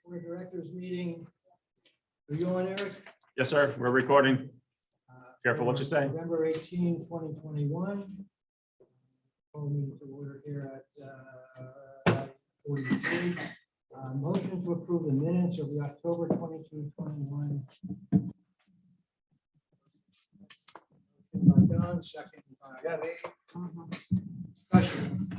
Board of Directors meeting. Are you on, Eric? Yes, sir. We're recording. Careful what you say. November 18, 2021. Call meeting to order here at 43. Motion to approve the minutes of the October 22, 21. Motion by Don, second by Debbie. Discussion.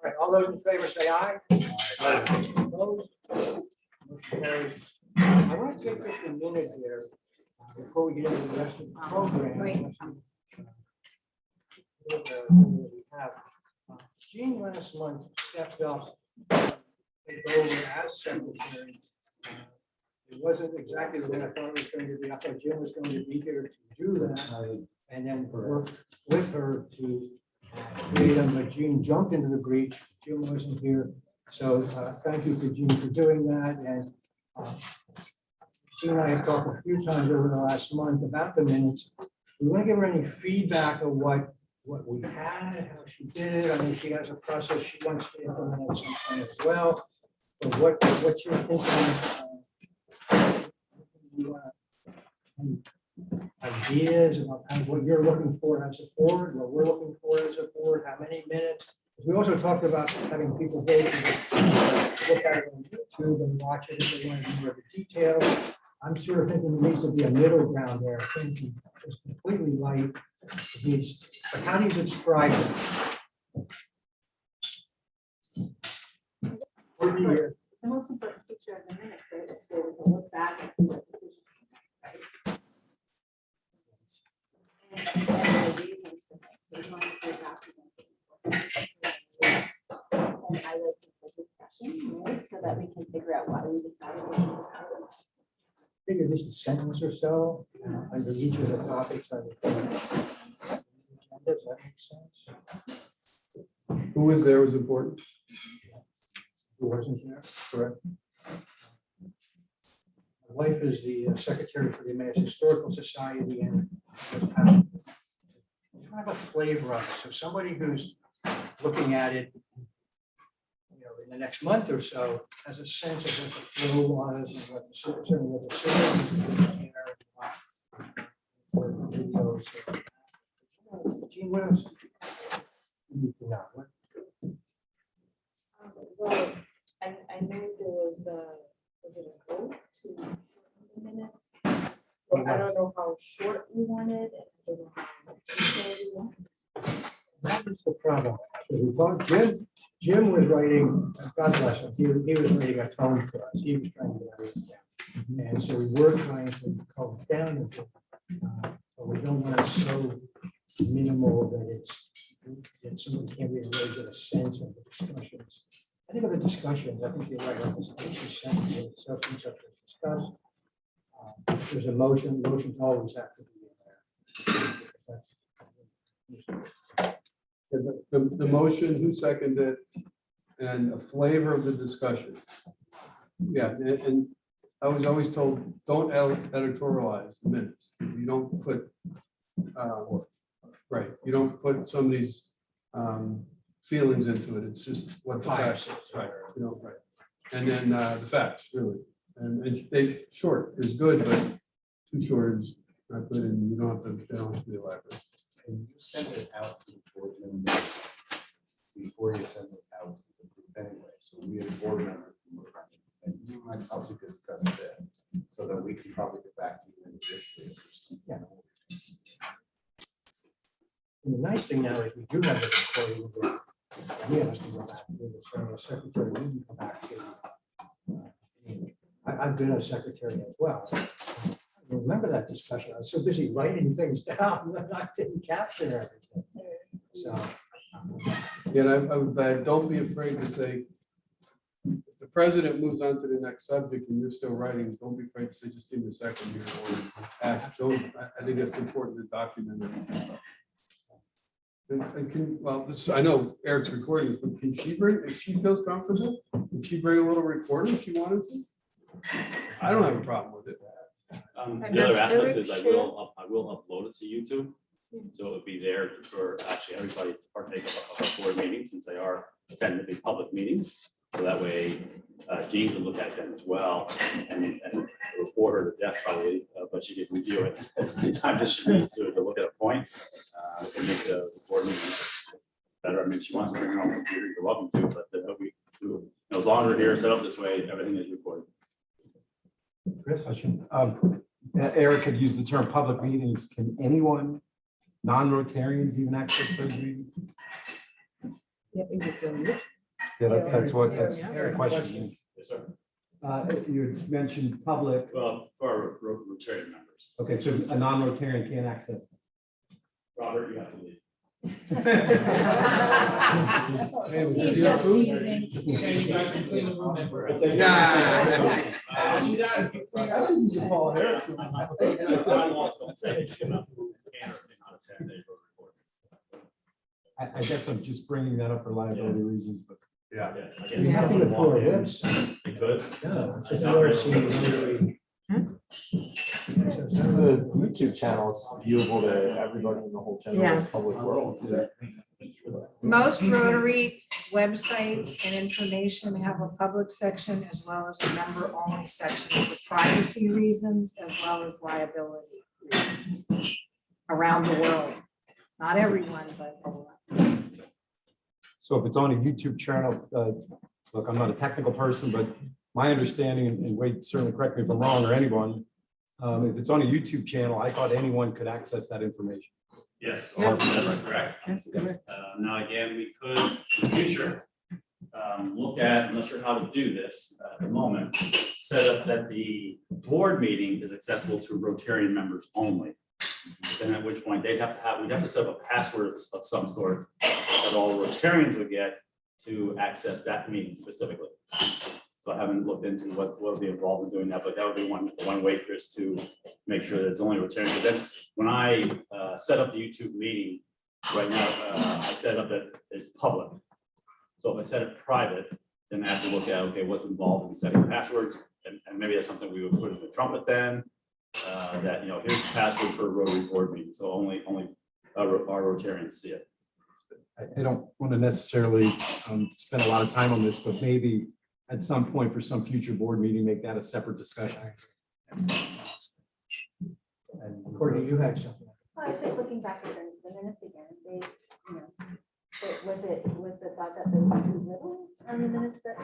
All right, all those in favor say aye. Opposed? Motion carries. I want to take just a minute here before we get into the rest of the program. We have Jean last month stepped up, take over as secretary. It wasn't exactly the way I thought it was going to be. I thought Jim was going to be here to do that and then work with her to create them, but Jean jumped into the breach. Jim wasn't here. So thank you to Jean for doing that. And Jean and I have talked a few times over the last month about the minutes. We want to give her any feedback of what we had, how she did it. I mean, she has a process she wants to implement at some point as well. So what you're thinking, any ideas about kind of what you're looking for as a board, what we're looking for as a board, how many minutes? We also talked about having people go look at it on YouTube and watch it if they want to know more of the details. I'm sort of thinking there needs to be a middle ground there. I think it's completely light. But how do you describe it? The most important feature of the minutes is where we can look back and see what decisions were made. And the reasons for things. So as long as we're documenting and highlighting the discussion, right, so that we can figure out why we decided what we decided. Figure just a sentence or so under each of the topics. Does that make sense? Who was there was important. Who wasn't there? Correct. My wife is the secretary for the American Historical Society and just kind of a flavor of it. So somebody who's looking at it, you know, in the next month or so, has a sense of what the flow was and what the citizens videos. Gene, what else? You need to know. Well, I knew there was it a vote to the minutes? Well, I don't know how short we wanted, and I don't know how detailed we wanted. That is the problem. Because we thought Jim was writing, God bless him, he was writing a tone for us. He was trying to get everything down. And so we were trying to calm it down a bit. But we don't want it so minimal that someone can't really get a sense of the discussions. I think of the discussions, I think you're right. I think it's sense of the substance of the discuss. There's a motion, motions always have to be in there. The motion, who seconded it, and a flavor of the discussion. Yeah, and I was always told, don't editorialize the minutes. You don't put, right, you don't put somebody's feelings into it. It's just what the facts is, right? You know, right. And then the facts, really. And they short is good, but too short is not good, and you don't have to be elaborate. And you send it out to the board before you send it out to the group anyway. So we as board members and you might probably discuss this so that we can probably get back to you individually. Yeah. And the nice thing now is we do have a recording. We have to go back to the secretary. We can come back to. I've been a secretary as well. I remember that discussion. I was so busy writing things down that I didn't capture everything. So. Yeah, and I would don't be afraid to say, if the president moves on to the next subject and you're still writing, don't be afraid to say, just give me a second here or ask. I think that's important to document it. And can, well, this, I know Eric's recording, but can she bring, if she feels comfortable, can she bring a little recorder if she wanted to? I don't have a problem with it. And The other does aspect Eric is I will upload it to YouTube. So it'll be there for actually everybody to partake of our board meetings, since they are technically public meetings. So that way, Jean can look at them as well, and report her to death probably, but she can review it as many times as she needs to look at a point. To make the board meeting better. I mean, if she wants to bring her own computer, you're welcome to, but we do, you know, as long as we're here set up this way, everything is recorded. Chris? Question. Eric had used the term public meetings. Can anyone, non-Rotarians, even access those meetings? Yeah, is it on you? Yeah, that's Eric, the question. Yes, sir. You had mentioned public. Well, for our Rotarian members. Okay, so a non-Rotarian can't access. Robert, you have to leave. Hey, was He's this your just food? teasing. Nah. I think he's a Paul Harrison. I guess I'm just bringing that up for liability reasons, but. Yeah. We have to go through our website. They could. No, it's just ERC. The YouTube channel is viewable to everybody in the whole Yeah. general public world. Most Rotary websites and information have a public section as well as a member-only section for privacy reasons as well as liability reasons around the world. Not everyone, but a lot. So if it's on a YouTube channel, look, I'm not a technical person, but my understanding, and Wade certainly correct me if I'm wrong, or anyone, if it's on a YouTube channel, I thought anyone could access that information. Yes, Yes. that's correct. That's correct. Now, again, we could, in the future, look at, I'm not sure how to do this at the moment, set up that the board meeting is accessible to Rotarian members only. Then at which point we'd have to set up a password of some sort that all Rotarians would get to access that meeting specifically. So I haven't looked into what will be involved in doing that, but that would be one way, Chris, to make sure that it's only Rotarians. But then when I set up the YouTube meeting right now, I set up that it's public. So if I set it private, then I have to look at, okay, what's involved in setting passwords, and maybe that's something we would put in the trumpet then. That, you know, here's the password for a Rotary board meeting, so only our Rotarians see it. I don't want to necessarily spend a lot of time on this, but maybe at some point for some future board meeting, make that a separate discussion. And Courtney, you had something. Well, I was just looking back at the minutes again, they, you know, was the thought that there was too little on the minutes that?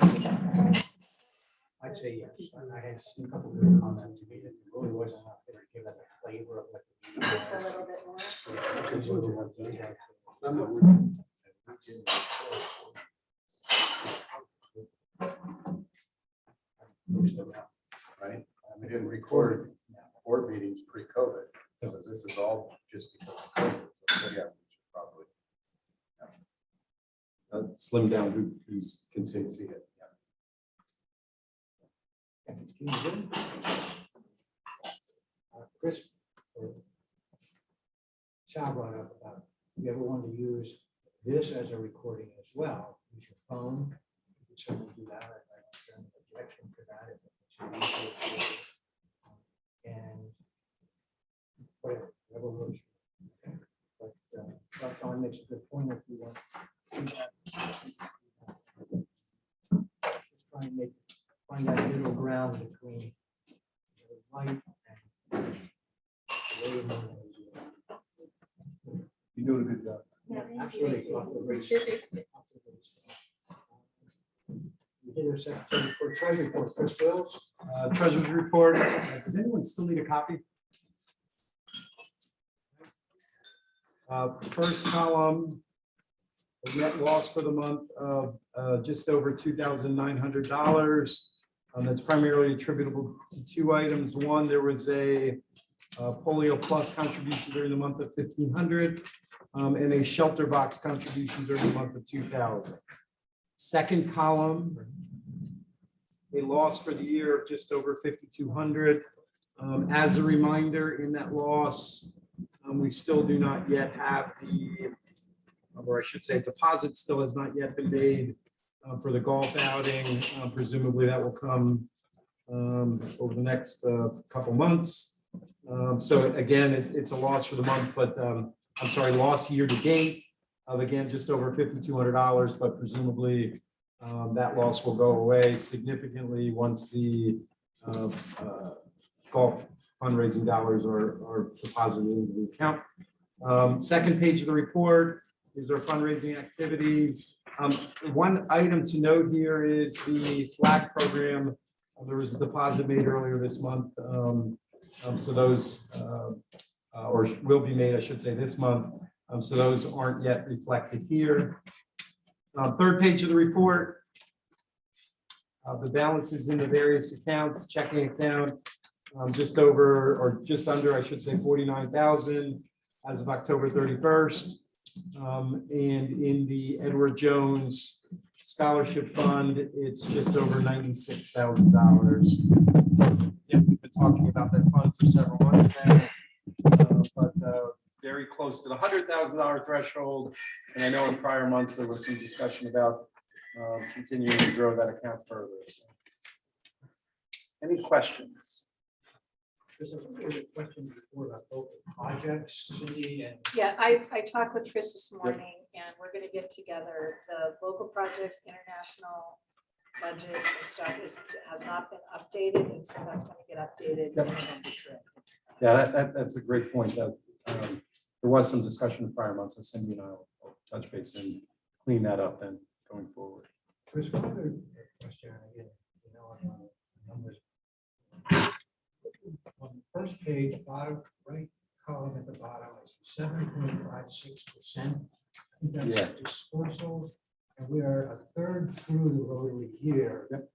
I'd say yes. And I had seen a couple of good comments to me that there really wasn't enough there to give it a flavor of what. the meeting Just a was. little bit more. Yeah, just a little more detail. Right? We didn't record board meetings pre-COVID, so this is all just because of COVID. So yeah, we should probably Slim down who's see considered. it. Chris, Sal brought up about, if you ever want to use this as a recording as well, use your phone, you can certainly do that. I don't have any objection to that. If it's easier to do. And whatever works. But Dr. Don makes a good point if you want. Just try and find that middle ground between the light and the way You're doing a good job. absolutely. We did our secretary for treasury report, Chris Wills. Treasurer's report. Does anyone still need a copy? First column, the net loss for the month of just over $2,900. That's primarily attributable to two items. One, there was a polio plus contribution during the month of $1,500 and a shelter box contribution during the month of $2,000. Second column, a loss for the year of just over $5,200. As a reminder, in that loss, we still do not yet have the or I should say deposit still has not yet been made for the golf outing. Presumably that will come over the next couple months. So again, it's a loss for the month, but I'm sorry, loss year to date of again, just over $5,200, but presumably that loss will go away significantly once the golf fundraising dollars are deposited into the account. Second page of the report is our fundraising activities. One item to note here is the flag program. There was a deposit made earlier this month. So those, or will be made, I should say, this month. So those aren't yet reflected here. Third page of the report. The balances in the various accounts, checking account, just over or just under, I should say, 49,000 as of October 31st. And in the Edward Jones Scholarship Fund, it's just over $96,000. Yeah, we've been talking about that fund for several months now, but very close to the $100,000 threshold. And I know in prior months there was some discussion about continuing to grow that account further. So. Any questions? This is a question before about local projects, Cindy, and Yeah, I talked with Chris this morning and we're gonna get together the local projects, international budget and stuff has not been updated, and so that's gonna get updated. Yep. in November trip. Yeah, that's a great point. That there was some discussion in prior months, so Cindy and I will touch base and clean that up then going forward. Chris, one other question again, you know, on the numbers. On the first page, bottom right column at the bottom is 7.56%. I think that's Yeah. dispersals, and we are a third through the rotary year. Yep.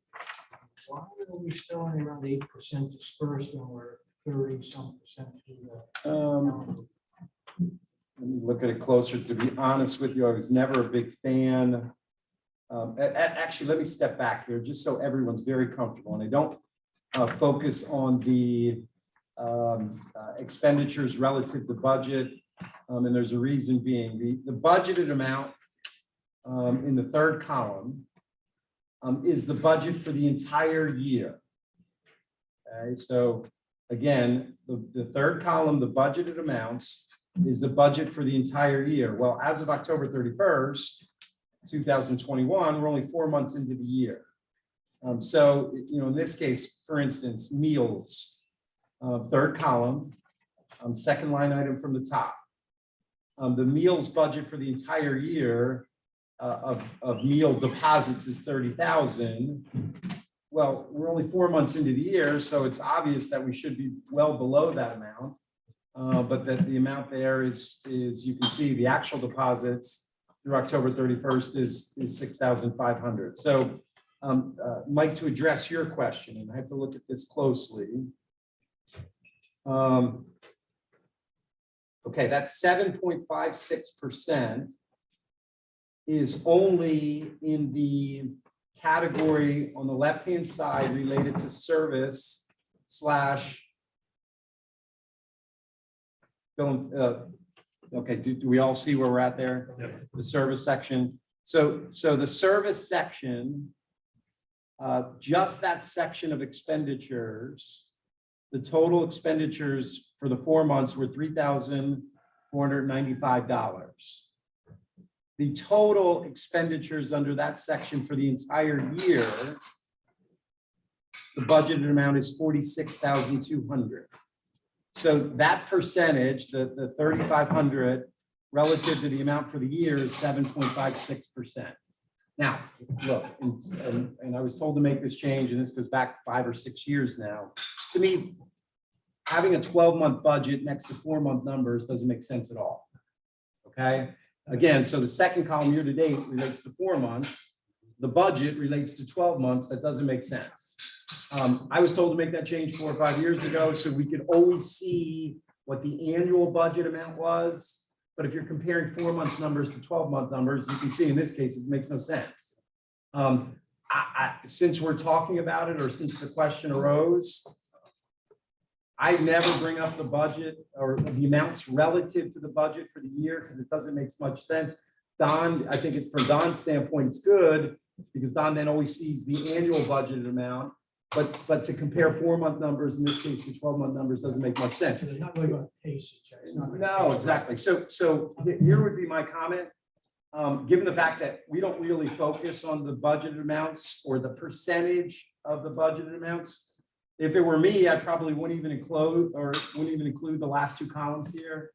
Why are we still only around 8% dispersed when we're 30-some% through the? Let me look at it closer. To be honest with you, I was never a big fan. Actually, let me step back here just so everyone's very comfortable, and I don't focus on the expenditures relative to budget. And there's a reason being the budgeted amount in the third column is the budget for the entire year. Okay, so again, the third column, the budgeted amounts, is the budget for the entire year. Well, as of October 31st, 2021, we're only 4 months into the year. So, you know, in this case, for instance, meals, third column, second line item from the top. The meals budget for the entire year of meal deposits is 30,000. Well, we're only 4 months into the year, so it's obvious that we should be well below that amount. But that the amount there is you can see the actual deposits through October 31st is 6,500. So Mike, to address your question, and I have to look at this closely. Okay, that's 7.56% is only in the category on the left-hand side related to service slash. Okay, do we all see where we're at there? Yep. The service section. So the service section, just that section of expenditures, the total expenditures for the 4 months were $3,495. The total expenditures under that section for the entire year, the budgeted amount is $46,200. So that percentage, the 3,500 relative to the amount for the year is 7.56%. Now, look, and I was told to make this change, and this goes back 5 or 6 years now. To me, having a 12-month budget next to 4-month numbers doesn't make sense at all. Okay, again, so the second column year to date relates to 4 months. The budget relates to 12 months. That doesn't make sense. I was told to make that change 4 or 5 years ago, so we could always see what the annual budget amount was. But if you're comparing 4 months numbers to 12-month numbers, you can see in this case, it makes no sense. Since we're talking about it, or since the question arose, I never bring up the budget or the amounts relative to the budget for the year because it doesn't make much sense. Don, I think from Don's standpoint, it's good because Don then always sees the annual budgeted amount. But to compare 4-month numbers, in this case, to 12-month numbers doesn't make much sense. So there's not really going to pace it. It's not gonna No, pace it. exactly. So here would be my comment. Given the fact that we don't really focus on the budgeted amounts or the percentage of the budgeted amounts. If it were me, I probably wouldn't even include the last 2 columns here.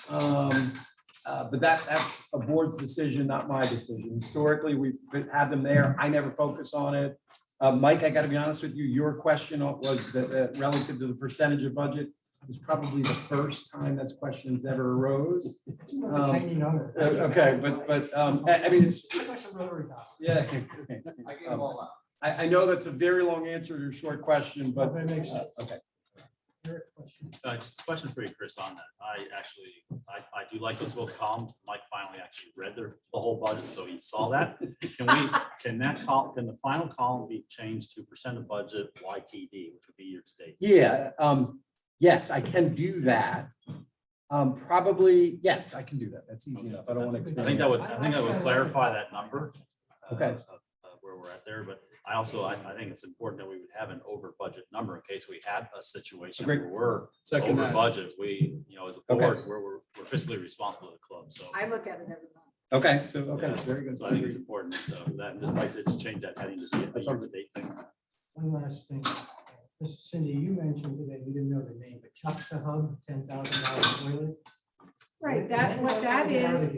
But that's a board's decision, not my decision. Historically, we've had them there. I never focus on it. Mike, I got to be honest with you, your question was that relative to the percentage of budget was probably the first time that's questions ever arose. It's not a tiny number. Okay, but I mean, it's, I got some rotary dial. yeah. I gave them all up. I know that's a very long answer to a short question, but. That makes sense. Okay. Eric, question? Just a question for you, Chris, on that. I do like those both columns. Mike finally actually read the whole budget, so he saw that. Can the final column be changed to % of budget YTD, which would be year to date? Yeah, yes, I can do that. Probably, yes, I can do that. That's easy enough. I don't want to. I think that would clarify that number. Okay. Where we're at there, but I think it's important that we would have an over budget number in case we had a situation Great. where we're Second over that. budget. We, as a Okay. board, we're fiscally responsible to the club, so. I look at it every month. Okay, so, okay, very good. So I think it's important, so that, like I said, just change that heading to be a That's all. year-to-date thing. One last thing. Cindy, you mentioned today, you didn't know the name, but Chucksta Hub, $10,000 toilet. Right, what that is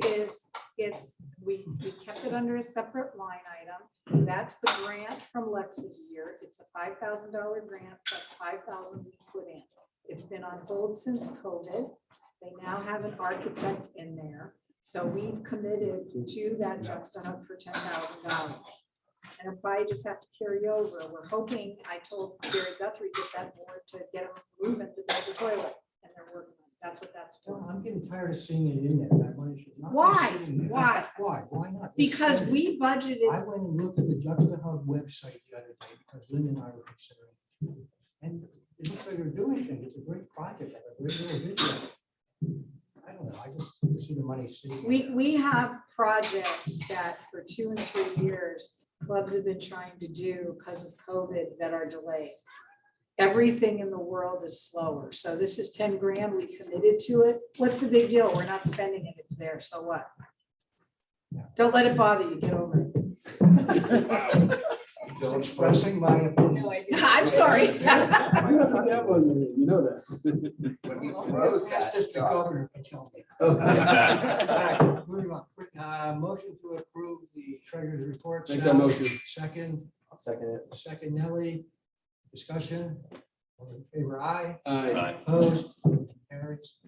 we kept it under a separate line item. That's the grant from Lex's year. It's a $5,000 grant plus 5,000 we put in. It's been on hold since COVID. They now have an architect in there. So we've committed to that Chucksta Hub for $10,000. And if I just have to carry over, we're hoping, I told Gary Guthrie, get that board to get them movement to build the toilet. And they're working on it. That's what that's Well, for. I'm getting tired of seeing it in there. That money should not be Why? sitting there. Why? Why not? Just Because spend it. we budgeted, I went and looked at the Juxta Hub website the other day because Lynn and I were considering. And it looks like they're doing things. It's a great project. A great little video. I don't know. I just see the money sitting. we have projects that for 2 and 3 years, clubs have been trying to do because of COVID that are delayed. Everything in the world is slower. So this is 10 grand. We committed to it. What's the big deal? We're not spending it. It's there. So what? Don't let it bother you. Get over it. Expressing my opinion. I'm sorry. That one, you know that. When he froze That's that, district John. governor can tell me. All right, moving on. Motion to approve the treasurer's report. Make that motion. Second, I'll second it. second Nelly. Discussion. All in favor, aye. Aye. Opposed, motion carries.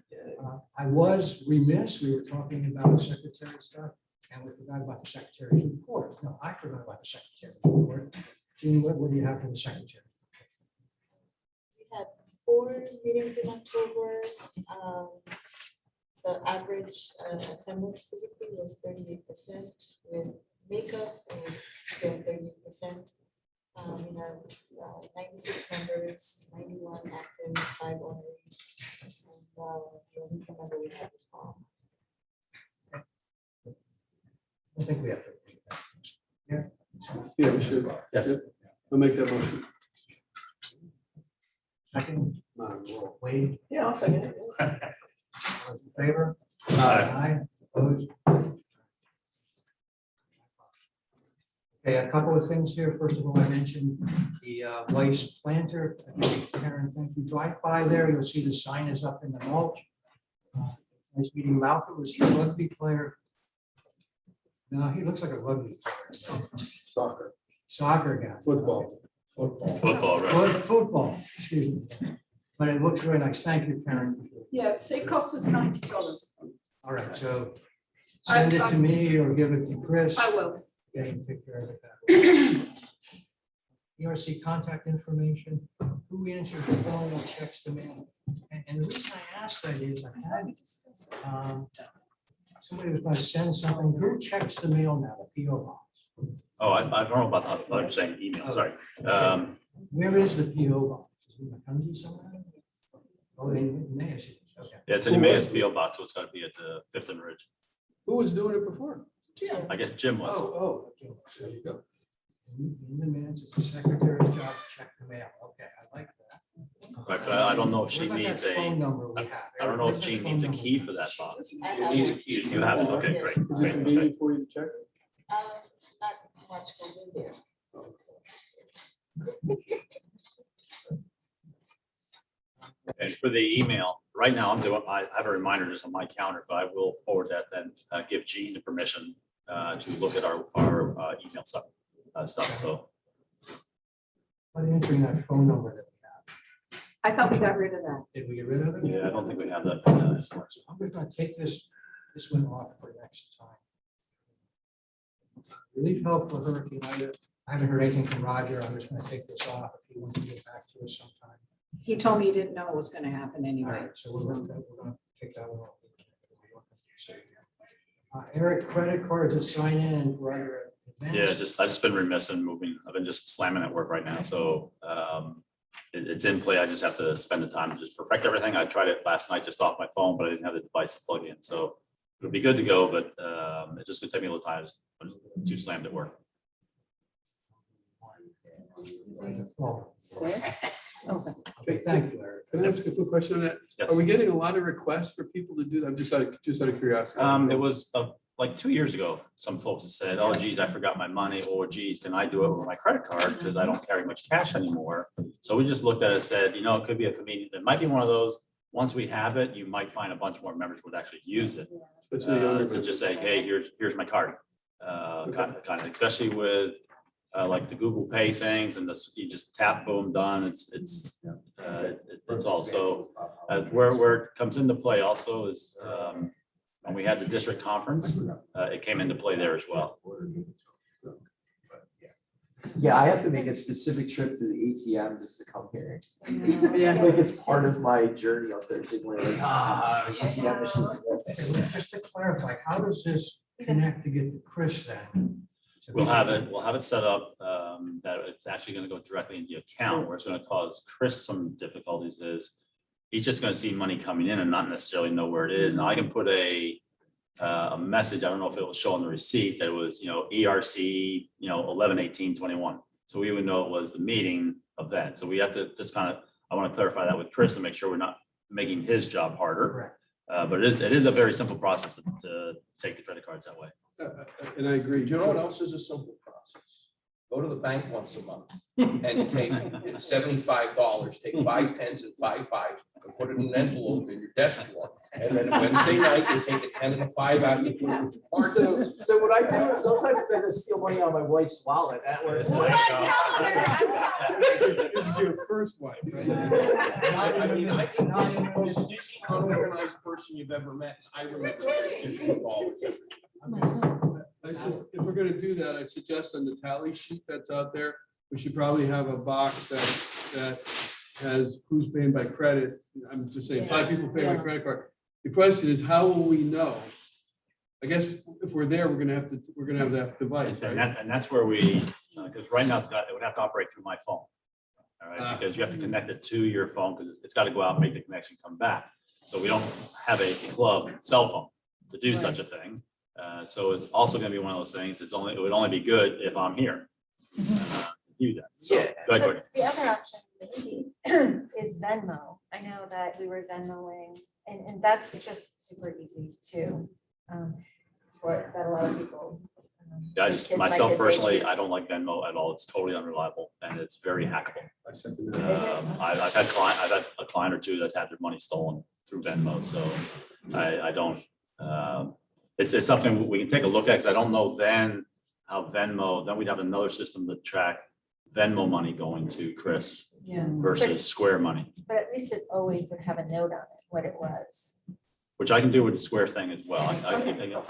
I was remiss, we were talking about secretary stuff, and we forgot about the secretary's report. No, I forgot about the secretary's report. Jean, what do you have for the secretary? We had 4 meetings in October. The average attendance physically was 38%. With makeup, it was still 38%. We have 96 members, 91 active, 5 honorary. And the only member we have is Paul. I think we have to. approve that. Yeah, we should. Yes. Yep. I'll make that motion. Second, Wade, Yeah, I'll second it. all those in favor? Aye. Aye, opposed? Okay, a couple of things here. First of all, I mentioned the Weiss planter. Karen, thank you. Drive by there, you'll see the sign is up in the mulch. Nice meeting Malcolm. Was he a rugby player? No, he looks like a rugby player. Soccer, Soccer guy. football. Football, right? Good football, excuse me. But it looks very nice. Thank you, Karen. Yeah, say cost us $90. All right, so send it to me or give it to Chris. will. Yeah, you can take care of it that way. ERC contact information, who answered the phone or checks the mail? And the reason I asked that is I had somebody was going to send something, who checks the mail now, the PO box? Oh, I don't know about that, but I'm saying email, sorry. Where is the PO box? Is it in Mackenzie somewhere? Oh, in Emmaus it is. Okay. Yeah, it's an Emmaus PO box, so it's gotta be at the 5th and Ridge. Who was doing it before? I guess Jim was. Oh, okay. There you go. In the minutes, it's the secretary's job to check the mail. Okay, I like that. Right, but I don't know if she What about that needs a, phone number we have? I don't know if Where's that Jean phone needs a number? key for that box. I You have need a one. key. You have it, okay, great. Is it great, okay. convenient for you to check? Not much goes in there. And for the email, right now I have a reminder just on my counter, but I will forward that then, give Jean the permission to look at our email stuff, so. But answering that phone number that we have, I thought we got rid of that. did we get rid of it? Yeah, I don't think we have that. I'm just gonna take this one off for next time. Relief help for Hurricane Ida. I haven't heard anything from Roger. I'm just gonna take this off if he wants to get back to us sometime. He told me he didn't know it was gonna happen All anyway. right, so we're gonna take that one off. Eric, credit cards to sign in for other events. Yeah, I've just been remiss in moving. I've been just slamming at work right now, so it's in play. I just have to spend the time to just perfect everything. I tried it last night just off my phone, but I didn't have the device to plug in, so it'll be good to go, but it's just gonna take me a little time. I'm just too slammed at work. On the phone. Okay. Okay, thank you, Eric. Can I ask a quick question on that? Yes. Are we getting a lot of requests for people to do that? I'm just out of curiosity. It was like 2 years ago, some folks have said, oh geez, I forgot my money, or geez, can I do it with my credit card because I don't carry much cash anymore? So we just looked at it and said, it could be a convenient, it might be one of those, once we have it, you might find a bunch more members would actually use it. Especially younger To just say, hey, here's my card. Kind of, especially with like the Google Pay things and this, you just tap, boom, done. It's also where it comes into play also is when we had the district conference, it came into play there as well. Yeah, I have to make a specific trip to the ATM just to come here. Yeah. Like it's part of my journey on Thursday morning, like, ATM machine. Just to clarify, how does this connect to get to Chris then? We'll have it set up that it's actually going to go directly into the account. Where it's going to cause Chris some difficulties is he's just going to see money coming in and not necessarily know where it is. Now I can put a message. I don't know if it will show on the receipt that it was, ERC, 11/18/21. So we would know it was the meeting event. So we have to just I want to clarify that with Chris to make sure we're not making his job harder. Correct. But it is a very simple process to take the credit cards that way. And I agree. Do you know what else is a simple process? Go to the bank once a month and take $75, take 5 10s and 5 5s, and put it in an envelope in your desk drawer. And then Wednesday night, you take a 10 and a 5 out, and you put it with your card. So what I do is sometimes I just steal money out of my wife's wallet. That was. This is your first wife, right? I mean, I think this is the most unorganized person you've ever met. I remember $50. I said, if we're gonna do that, I suggest on the tally sheet that's out there, we should probably have a box that has who's paying by credit. I'm just saying, 5 people pay by credit card. The question is, how will we know? I guess if we're there, we're gonna have that device, And right? that's where we, because right now it would have to operate through my phone. All right, because you have to connect it to your phone because it's got to go out and make the connection, come back. So we don't have a club cell phone to do such a thing. So it's also going to be one of those things. It would only be good if I'm here. to Do that. So, go ahead, Courtney. The other option maybe is Venmo. I know that we were Venmoing, and that's just super easy too. For that a lot of people. Yeah, I my just kids- my myself kids personally, use. I don't like Venmo at all. It's totally unreliable and it's very hackable. I second that. I've had a client or two that had their money stolen through Venmo, so I don't. It's something we can take a look at because I don't know then how Venmo. Then we'd have another system to track Venmo money going to Chris Yeah. versus Square money, But at least it always would have a note on it, what it was. which I can do with the Square thing as well. I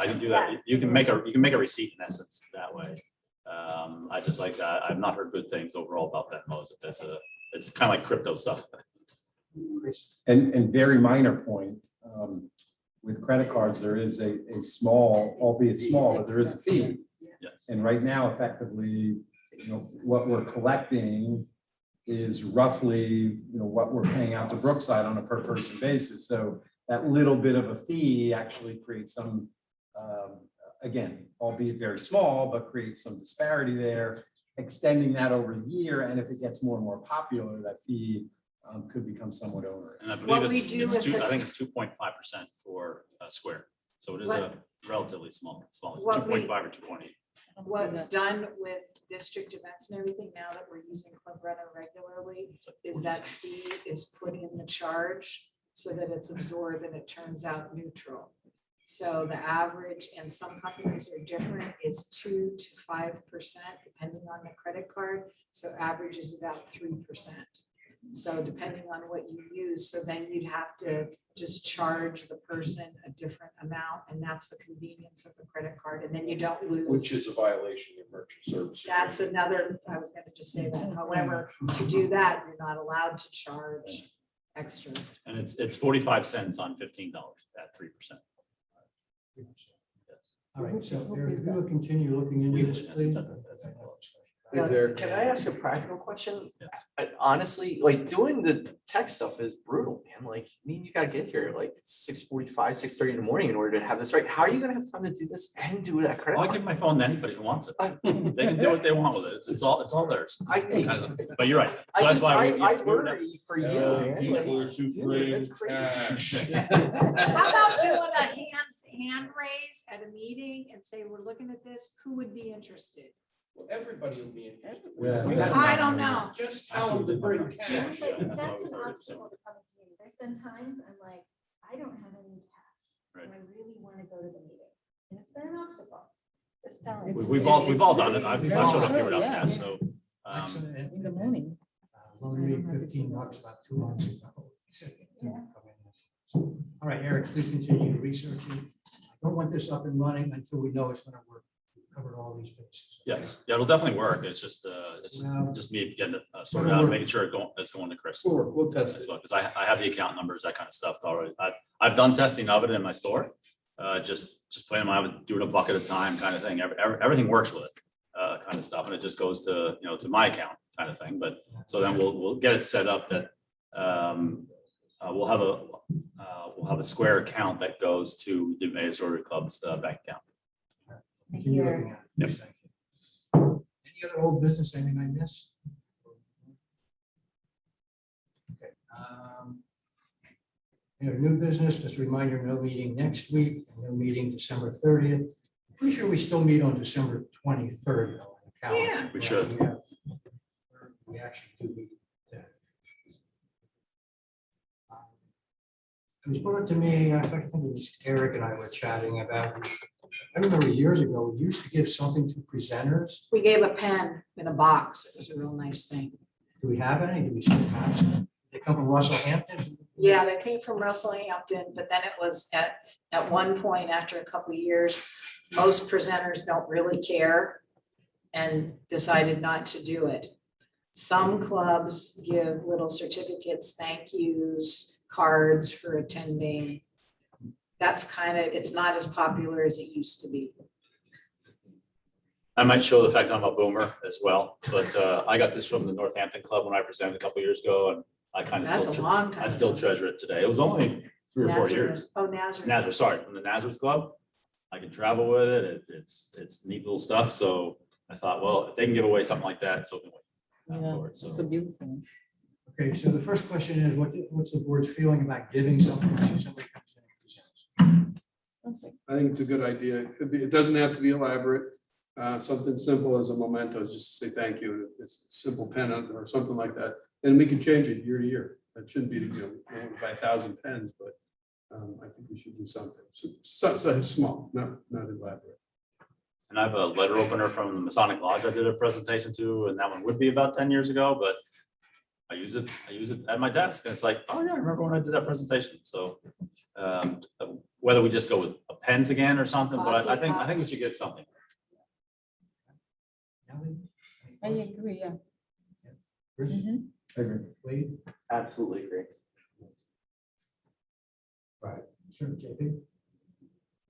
can do that. You can make a receipt in essence that way. I just like that. I've not heard good things overall about Venmos. It's kind of like crypto stuff. And very minor point, with credit cards, there is a small, albeit small, but there is a fee. Yes. And right now, effectively, what we're collecting is roughly, what we're paying out to Brookside on a per person basis. So that little bit of a fee actually creates some again, albeit very small, but creates some disparity there, extending that over the year, and if it gets more and more popular, that fee could become somewhat onerous. And I What believe we it's, do it's with two, the- I think it's 2.5% for Square. So it is a relatively small, What we- 2.5 or 2.8. What's done with district events and everything now that we're using Club Retta regularly is that fee is put in the charge so that it's absorbed and it turns out neutral. So the average, and some companies are different, is 2 to 5% depending on the credit card. So average is about 3%. So depending on what you use, so then you'd have to just charge the person a different amount, and that's the convenience of the credit card, and then you don't lose. Which is a violation of merchant service. That's another, I was gonna just say that. However, to do that, you're not allowed to charge extras. And it's 45 cents on $15 at 3%. All right, so Eric, if you would continue looking into this, please. Thanks, Eric. Can I ask a practical question? Honestly, like doing the tech stuff is brutal, man. Like, I mean, you gotta get here like 6:45, 6:30 in the morning in order to have this right. How are you gonna have time to do this and do that credit I'll card? give my phone to anybody who wants it. They can do what they want with it. It's all theirs. But you're right. So that's why we- I we would have- worry for you, man. Like, dude, that's crazy. How about doing a hand raise at a meeting and say, we're looking at this, who would be interested? Well, everybody will be interested. Yeah. I don't know. Just tell them to bring cash. But that's an obstacle to coming to me. There's been times I'm like, I don't have any cash. And I really want to go to the meeting. And it's been an obstacle. Just telling. you. We've all done it. I've showed up here without cash, so. Accident. In the morning. Only $15 about 2 months ago. All right, Eric, please continue researching. I don't want this up and running until we know it's going to work. We've covered all these bases. Yes, yeah, it'll definitely work. It's Well, just me getting it sorted out, and making sure it's going to Chris. Sure, we'll test As it. well, because I have the account numbers, that kind of stuff already. I've done testing of it in my store. Just playing them out, doing a bucket at a time kind of thing. Everything works with it, kind of stuff. And it just goes to, to my account kind of thing. But so then we'll get it set up that we'll have a Square account that goes to the Emmaus Rotary Club's bank account. continue looking at it. Yep. Thank you. Any other old business, anything I missed? Okay. New business, just a reminder, no meeting next week, no meeting December 30th. Pretty sure we still meet on December 23rd. though, on the calendar. Yeah. We should. We actually do meet then. It was brought up to me, I think it was Eric and I were chatting about, I remember years ago, we used to give something to presenters. We gave a pen in a box. It was a real nice thing. Do we have any? Do we still have some? They come from Russell Hampton? Yeah, that came from Russell Hampton, but then it was at one point, after a couple of years, most presenters don't really care and decided not to do it. Some clubs give little certificates, thank yous, cards for attending. That's kind of, it's not as popular as it used to be. I might show the fact I'm a boomer as well, but I got this from the Northampton Club when I presented a couple years ago, and I kind of That's a long time. I still treasure it today. It was only 3 or 4 Nazareth. years. Oh, Nazareth. Nazareth, sorry, from the Nazareth Club. I can travel with it. It's neat little stuff. So I thought, well, if they can give away something like that, so can we. for it. So It's a beautiful one. Okay, so the first question is, what's the board's feeling about giving something to somebody who comes in and presents? I think it's a good idea. It doesn't have to be elaborate. Something simple as a memento, just to say thank you. It's a simple pen or something like that. And we can change it year to year. That shouldn't be, by 1,000 pens, but I think we should do something. So small, not elaborate. And I have a letter opener from the Masonic Lodge I did a presentation to, and that one would be about 10 years ago, but I use it at my desk. And it's like, oh yeah, I remember when I did that presentation. So whether we just go with pens again or something, but I think we should get something. I agree, yeah. Chris? I agree. Wade? Absolutely agree. Right. Sure, JP?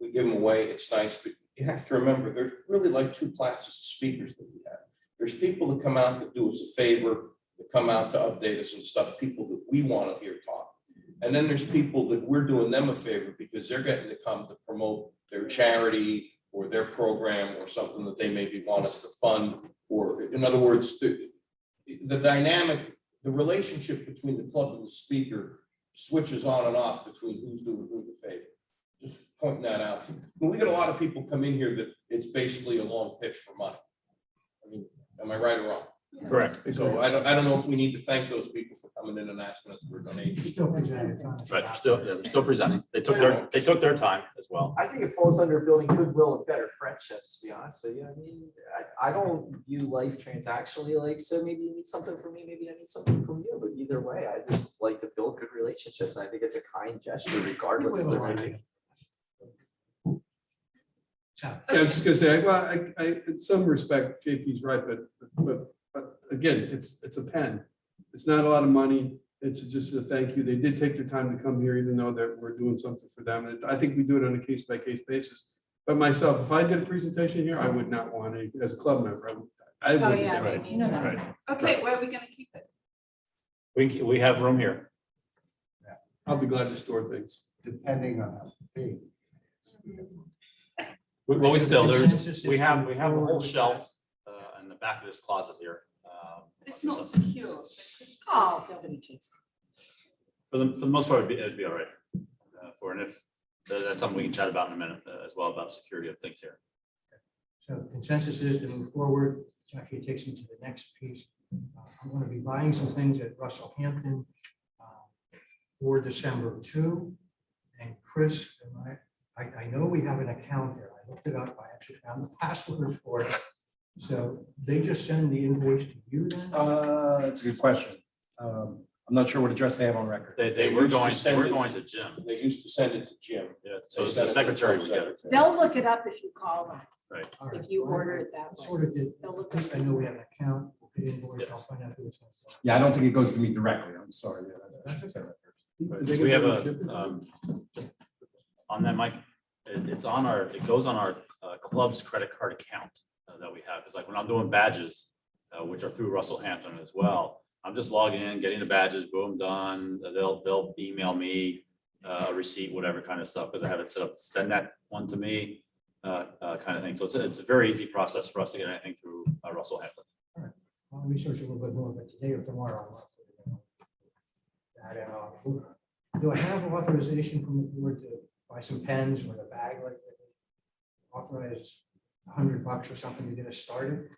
We give them away, it's nice, but you have to remember, there's really like 2 classes of speakers that we have. There's people that come out that do us a favor, that come out to update us and stuff, people that we want to hear talk. And then there's people that we're doing them a favor because they're getting to come to promote their charity or their program or something that they maybe want us to fund, or in other words, the dynamic, the relationship between the club and the speaker switches on and off between who's doing who the favor. Just pointing that out. When we get a lot of people come in here that it's basically a long pitch for money. I mean, am I right or wrong? Correct. So I don't know if we need to thank those people for coming in and asking us for donations. Still presented on the Right, shop. they're still presenting. They took their time as well. I think it falls under building goodwill and better friendships, to be honest with you. I mean, I don't view life transactionally, like, so maybe you need something from me, maybe I need something from you, but either way, I just like to build good relationships. I think it's a kind gesture regardless of their maybe. Yeah, I was just gonna say, well, I, in some respect, JP's right, but again, it's a pen. It's not a lot of money. It's just a thank you. They did take their time to come here, even though that we're doing something for them. And I think we do it on a case by case basis. But myself, if I did a presentation here, I would not want it as a club member. I Oh, wouldn't. yeah. Right. me neither. Right. Okay, where are we gonna keep it? We have room here. I'll be glad to store things. Depending on how big. Well, we still, Consensus is we have to a move whole forward with shelf in the back of this closet here. It's not secure, so. Oh. Nobody takes For the most part, it'd be all right. And if, that's something we can chat about in a minute as well, about security of things here. So consensus is to move forward, which actually takes me to the next piece. I'm going to be buying some things at Russell Hampton for December 2. And Chris, I know we have an account there. I looked it up. I actually found the password for it. So they just send the invoice to you then? That's a good question. I'm not sure what address they have on record. They were going to Jim. They used to send it to Jim. Yeah, so the secretary would get it. They'll look it up if you call them, Right. All right. if you order it that way. Sort of did. They'll look At least I know we have an account. The invoice, I'll find out who it's going to. Yeah, I don't think it goes to me directly. I'm sorry. Yeah, I should say that first. We have on that, Mike, it goes on our club's credit card account that we have. It's like when I'm doing badges, which are through Russell Hampton as well. I'm just logging in, getting the badges, boom, done. They'll email me a receipt, whatever kind of stuff, because I have it set up to send that one to me, kind of thing. So it's a very easy process for us to get anything through Russell Hampton. I'll research a little bit more, but today or tomorrow. Do I have authorization from the board to buy some pens or a bag like that? Authorize $100 or something to get us started?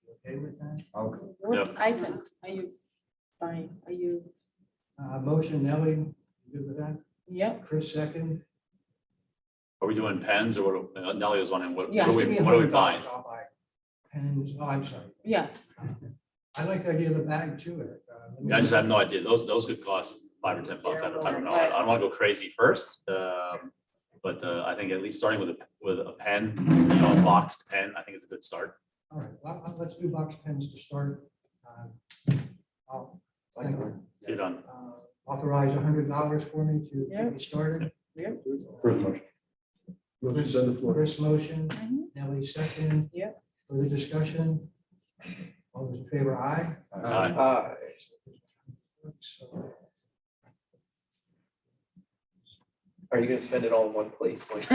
You okay with that? Okay. What items are you buying? Are you, Motion, Nelly, you good with that? yep, Chris, second. Are we doing pens or what? Nelly was wondering, what Yeah. are we Give me what are we $100, buying? I'll buy pens. Oh, I'm sorry. yeah, I like the idea of the bag too, Eric. Yeah, I just have no idea. Those could cost $5 or $10. I don't know. I don't want to go crazy first. But I think at least starting with a pen, a boxed pen, I think is a good start. All right, well, let's do box pens to start. I'll See you done. authorize $100 for me to Yeah. get me started. First motion. Motion's on the floor. Chris motion, Mhm. Nelly second. Yeah. Further discussion? All those in favor, aye? So, Are you gonna spend it all in one place? Like,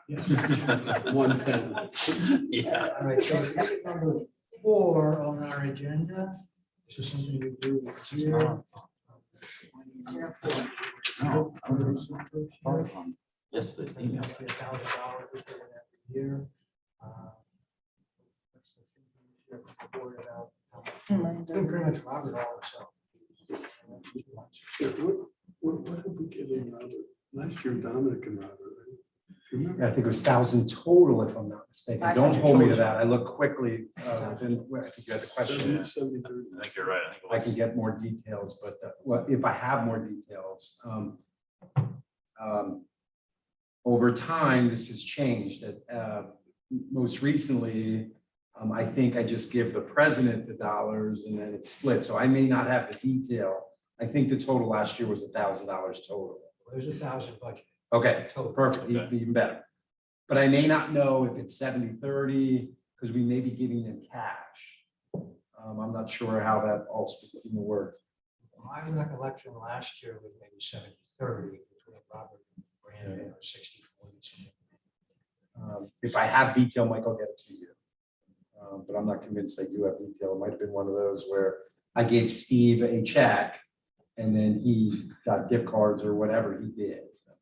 yes. One pen. Yeah. All right, so item number 4 on our agenda. This is something we do each year. Yes, the email. $1,000 we put in every year. What's the thing we share with the board about how much- It's been pretty much Robert all himself. What have we given Robert? Last year, Dominic and Robert, right? Remember? Yeah, I think it was 1,000 total, if I'm not mistaken. Don't hold me to that. I looked quickly within, I think you had the question. 70, 30. I think you're right. I think it I can was. get more details, but well, if I have more details. Over time, this has changed. Most recently, I think I just give the president the dollars and then it's split. So I may not have the detail. I think the total last year was $1,000 total. There's 1,000 budget. Okay, Total. perfect, Okay. even better. But I may not know if it's 70-30 because we may be giving them cash. I'm not sure how that all speaks in the work. My recollection last year was maybe 70-30 between Robert and Brandon, or 60-40. If I have detail, Mike, I'll get it to you. But I'm not convinced they do have detail. It might have been one of those where I gave Steve a check and then he got gift cards or whatever he did. So,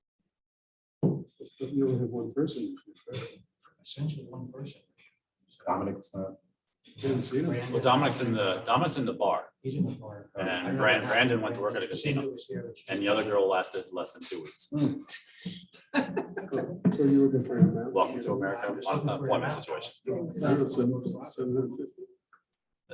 But you only have one person. Essentially one person. Dominic's not. Didn't see him. Well, Dominic's in the bar, He's in the bar. and Brandon went to work at a casino, and the other girl lasted less than 2 weeks. So you're looking for an amount? Welcome to America, employment situation. 750.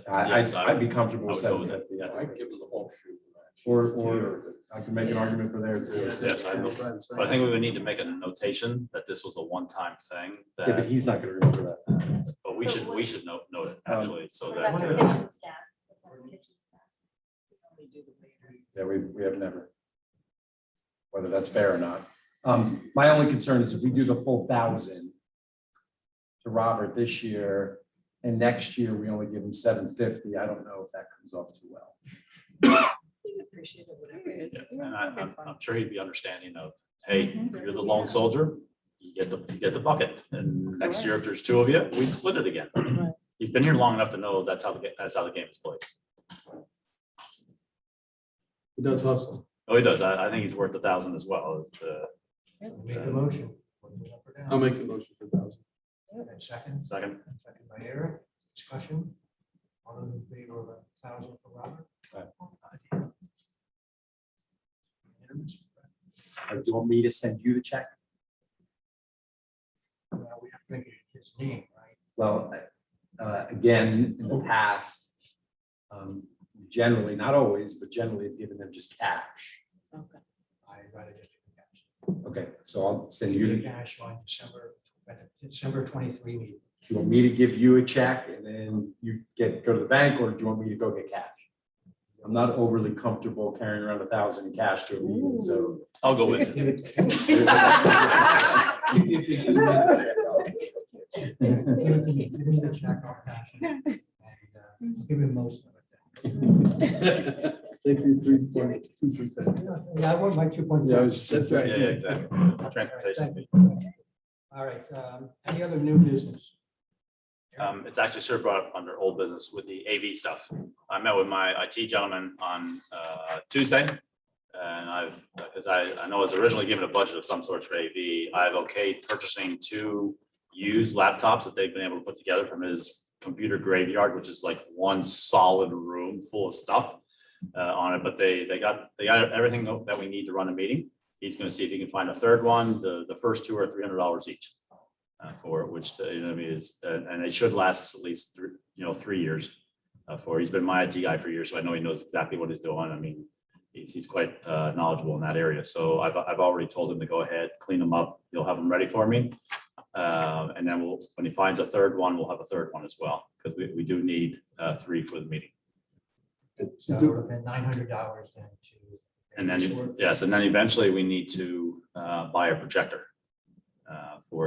Yes, I'd be comfortable with I would go with 750. that, I give them the whole shoot. Or I can make an argument for there too. Yes, I know. But I think we would need to make a notation that this was a one-time thing, Yeah, but that, he's not gonna remember that. but we should note it actually, so What that. about the kitchen staff? What about the kitchen staff? Yeah, we have never. Whether that's fair or not. My only concern is if we do the full 1,000 to Robert this year, and next year we only give him 750, I don't know if that comes off too well. He's appreciative of whatever it is. Yes, and I'm sure he'd be understanding of, hey, you're the lone soldier, you get the bucket, and next year if there's two of you, we split it again. He's been here long enough to know that's how the game is played. He does hustle. Oh, he does. I think he's worth 1,000 as well. Make the motion. I'll make the motion for 1,000. And second, Second, second by Eric, discussion. All those in favor of 1,000 for Robert? Unanimous? Do you want me to send you the check? Well, we have to make it his name, right? Well, again, in the past, generally, not always, but generally have given them just cash. Okay. I'd rather just do cash. Okay, so I'll send Do you, the the- cash on at the December 23 meeting. you want me to give you a check and then you go to the bank, or do you want me to go get cash? I'm not overly comfortable carrying around 1,000 in cash to a meeting, so. I'll go with it. If you can make it. Give me the check, I'll cash it, and give him most of it. Thank you, 3.2%. Yeah, I want my 2.5. Yeah, that's right. Yeah, exactly. Transportation fee. All right, any other new business? It's actually sort of brought up under old business with the AV stuff. I met with my IT gentleman on Tuesday. And because I know I was originally given a budget of some sort for AV, I've okayed purchasing 2 used laptops that they've been able to put together from his computer graveyard, which is like one solid room full of stuff on it. But they got everything that we need to run a meeting. He's going to see if he can find a third one. The first 2 are $300 each. For it, which is, and it should last us at least 3 years. He's been my IT guy for years, so I know he knows exactly what he's doing. I mean, he's quite knowledgeable in that area. So I've already told him to go ahead, clean them up. He'll have them ready for me, and then when he finds a third one, we'll have a third one as well, because we do need 3 for the meeting. So it would have been $900 then to. And then yes, and then eventually we need to buy a projector.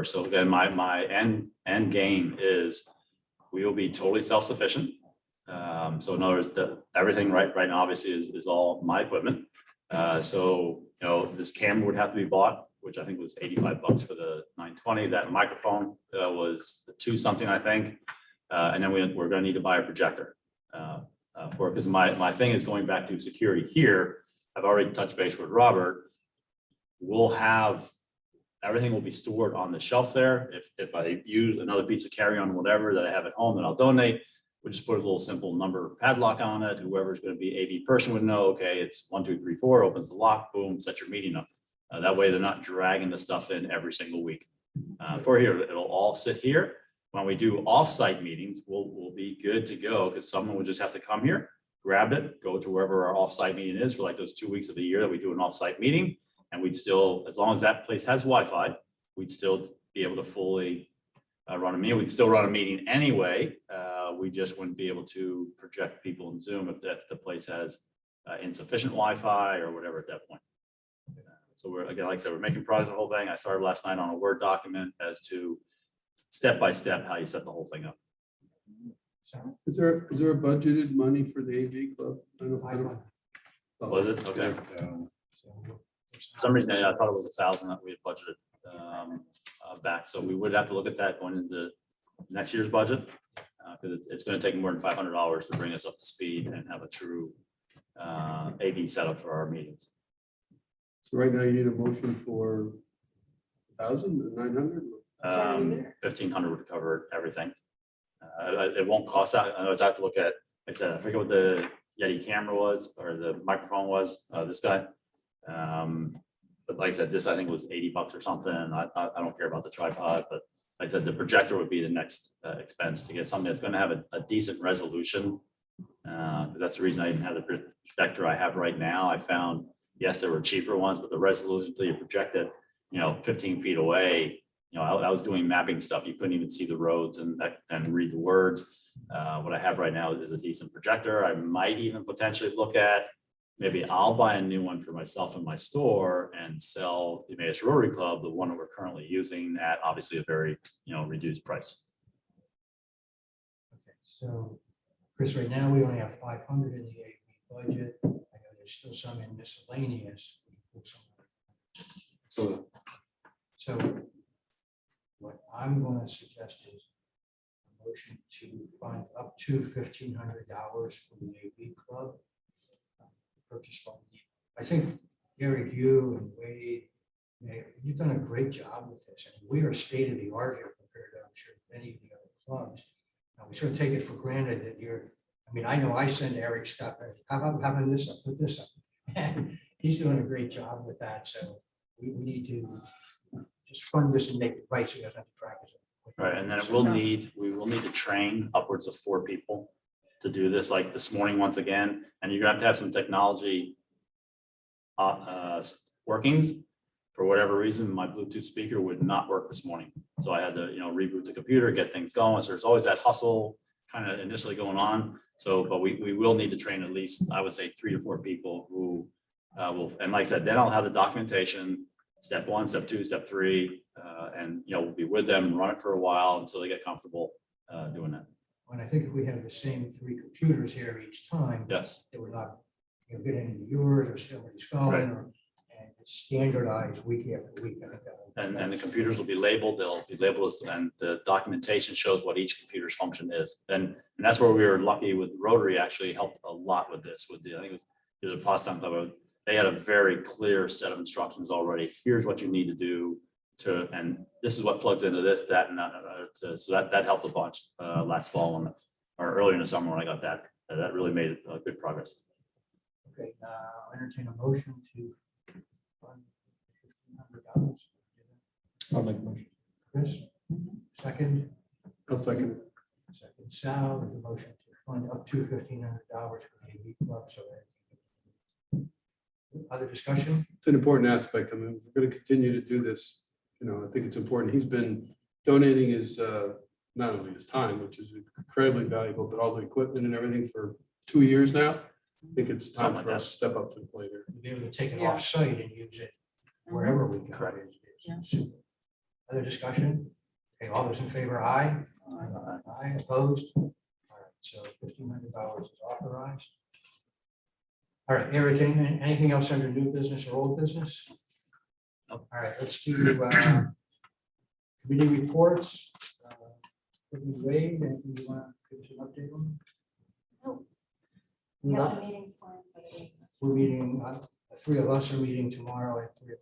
So again, my end game is we will be totally self-sufficient. So in other words, everything right now obviously is all my equipment. So this camera would have to be bought, which I think was $85 for the 920. That microphone was 2 something, I think. And then we're going to need to buy a projector for it, because my thing is going back to security here. I've already touched base with Robert. We'll have everything will be stored on the shelf there. If I use another piece of carry-on, whatever that I have at home that I'll donate, we'll just put a little simple number padlock on it. Whoever's going to be AV person would know, okay, it's 1, 2, 3, 4, opens the lock, boom, set your meeting up. That way they're not dragging the stuff in every single week. For here, it'll all sit here. When we do off-site meetings, we'll be good to go, because someone will just have to come here, grab it, go to wherever our off-site meeting is for like those 2 weeks of the year that we do an off-site meeting. And we'd still, as long as that place has Wi-Fi, we'd still be able to fully run a meeting. We'd still run a meeting anyway. We just wouldn't be able to project people in Zoom if the place has insufficient Wi-Fi or whatever at that point. So we're, again, like I said, we're making progress on the whole thing. I started last night on a Word document as to step by step how you set the whole thing up. Is there a budgeted money for the AV club? I don't. Was it? Okay. For some reason, I thought it was 1,000 that we had budgeted. back. So we would have to look at that going into next year's budget. Because it's going to take more than $500 to bring us up to speed and have a true AV setup for our meetings. So right now you need a motion for 1,900? 1,500 would cover everything. It won't cost that. I know it's have to look at, like I said, I forget what the Yeti camera was or the microphone was, this guy. But like I said, this I think was $80 or something. I don't care about the tripod, but like I said, the projector would be the next expense to get something that's going to have a decent resolution. Because that's the reason I didn't have the projector I have right now. I found, yes, there were cheaper ones, but the resolution till you project it, 15 feet away, I was doing mapping stuff. You couldn't even see the roads and read the words. What I have right now is a decent projector. I might even potentially look at, maybe I'll buy a new one for myself in my store and sell the Emmaus Rotary Club, the one that we're currently using at obviously a very, reduced price. Okay, so Chris, right now we only have 500 in the AV budget. I know there's still some in miscellaneous. So So what I'm going to suggest is a motion to fund up to $1,500 for the AV club. Purchase fund. I think Eric, you and Wade, you've done a great job with this. I mean, we are state of the art here compared to, I'm sure, many of the other clubs. Now, we sort of take it for granted that I know I send Eric stuff, how about having this up, put this up. And he's doing a great job with that. So we need to just fund this and make it right so he doesn't have to track us. Right, and then we will need to train upwards of 4 people to do this, like this morning, once again, and you're gonna have some technology workings. For whatever reason, my Bluetooth speaker would not work this morning. So I had to, reboot the computer, get things going. So there's always that hustle kind of initially going on. So, but we will need to train at least, I would say 3 to 4 people who will, and like I said, then I'll have the documentation, step 1, step 2, step 3, and, we'll be with them, run it for a while until they get comfortable doing that. And I think if we have the same 3 computers here each time, Yes. they would not get into yours or somebody's phone, Right. and it's standardized week after week. I think that will- And the computers will be labeled, they'll be labeled as, and the documentation shows what each computer's function is. And that's where we were lucky with Rotary, actually helped a lot with this, with I think it was the Potsdam Club. They had a very clear set of instructions already. Here's what you need to do and this is what plugs into this, that, and that. So that helped a bunch last fall or earlier in the summer when I got that. That really made good progress. Okay, I'll entertain a motion to fund $1,500. I'll make a motion. Chris, second. I'll second. Second, Sal, with the motion to fund up to $1,500 for the AV club. So other discussion? It's an important aspect. I mean, we're going to continue to do this. I think it's important. He's been donating his, not only his time, which is incredibly valuable, but all the equipment and everything for 2 years now. I think it's time Something for like us to step up to the plate here. We'll be able to take it Yeah. off site and use it wherever we go. Correct. Yeah. Super. Other discussion? Okay, all those in favor, aye? Aye, opposed? All right, so $1,500 is authorized. All right, Eric, anything else under new business or old business? Nope. All right, let's do committee reports. Wade, anything you want to give us an update on? No. Yes, the meeting's fine, but it is. We're meeting, the 3 of us are meeting tomorrow at 3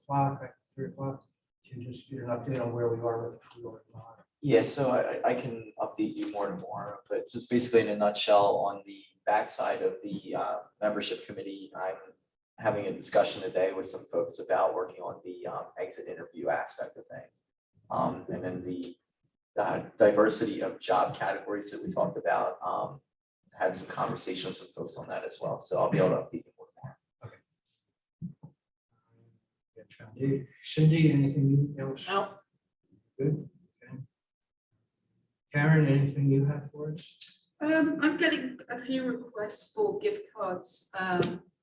o'clock, to just get an update on where we are with the floor. Yeah, so I can update you more tomorrow, but just basically in a nutshell, on the backside of the membership committee, I'm having a discussion today with some folks about working on the exit interview aspect of things. And then the diversity of job categories that we talked about, had some conversations with some folks on that as well. So I'll be able to update you more tomorrow. Cindy, anything else? No. Good. Okay. Karen, anything you have for us? I'm getting a few requests for gift cards